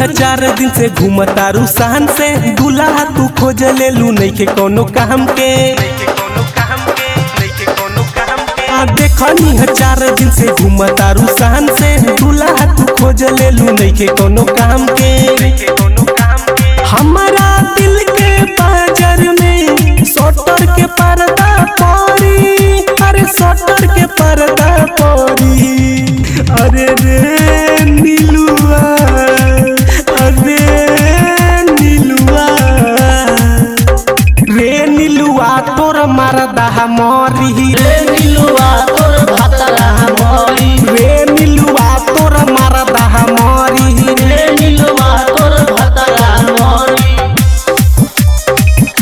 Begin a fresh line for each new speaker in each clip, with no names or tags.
ह 4 दिन से घूमतारू सहन से दूल्हा तू खोज ले लू नहीं के कोनो काम के देखनी ह 4 दिन से घूमतारू सहन से दूल्हा तू खोज ले लू नहीं के कोनो काम के हमारा दिल के बाजार में शटर के पर्दा पड़ी अरे शटर के पर्दा पड़ी अरे रे नीलुआ अरे नीलुआ रे नीलुआ तोर मरदा मोरी
रे नीलुआ तोर भातरा मोरी
रे नीलुआ तोर मरदा मोरी
रे नीलुआ तोर भातरा मोरी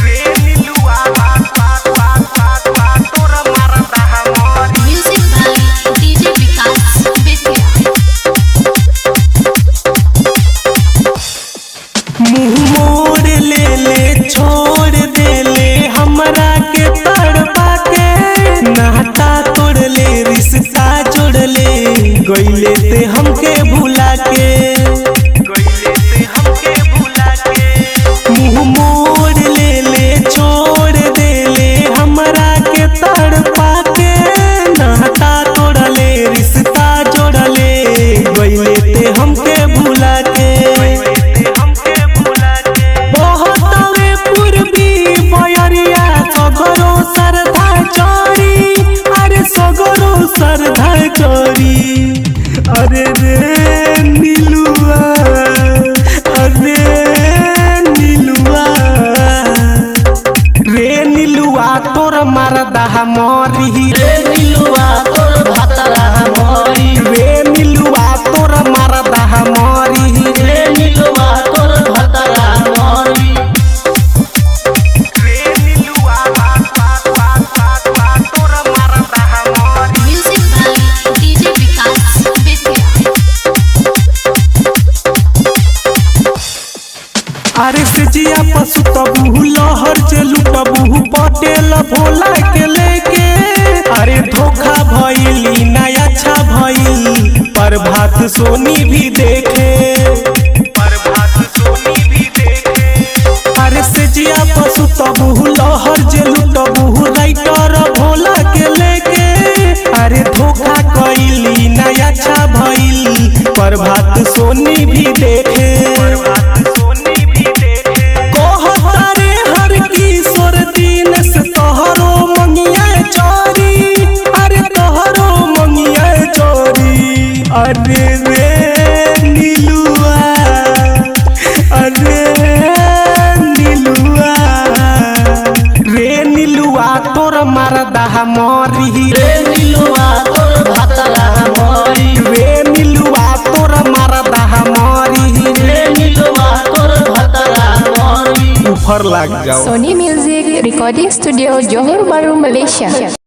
रे नीलुआ तोर मरदा मोरी
Music by DJ Vikas Bethia.
मुँह मोड़ ले छोड़ दे ले हमरा के तड़पा के नाता तोड़ ले रिश्ता जोड़ ले गईले ते हमके भुला के मुँह मोड़ ले छोड़ दे ले हमरा के तड़पा के नाता तोड़ ले रिश्ता जोड़ ले गईले ते हमके भुला के बहुतवे पूर्वी बयरिया सगरो सरधा चोरी अरे सगरो सरधा चोरी अरे रे नीलुआ अरे नीलुआ रे नीलुआ तोर मरदा मोरी
रे नीलुआ तोर भातरा मोरी
रे नीलुआ तोर मरदा मोरी
रे नीलुआ तोर भातरा मोरी
Music by DJ Vikas Bethia.
अरे सिजिया पशु तबू लहर जे लुटबू पटेल भोला के लेके अरे धोखा भइली ना अच्छा भइल प्रभात सोनी भी देखे अरे सिजिया पशु तबू लहर जे लुटबू राइटर भोला के लेके अरे धोखा कइली ना अच्छा भइल प्रभात सोनी भी देखे कहतारे हर किशोर दिन से तोहरो मंगिया चोरी अरे तोहरो मंगिया चोरी अरे रे नीलुआ अरे नीलुआ रे नीलुआ तोर मरदा मोरी
रे नीलुआ तोर भातरा मोरी
रे नीलुआ तोर मरदा मोरी
रे नीलुआ तोर भातरा मोरी
ऊपर लग जाओ
Sony Music Recording Studio, Johor Bahru, Malaysia.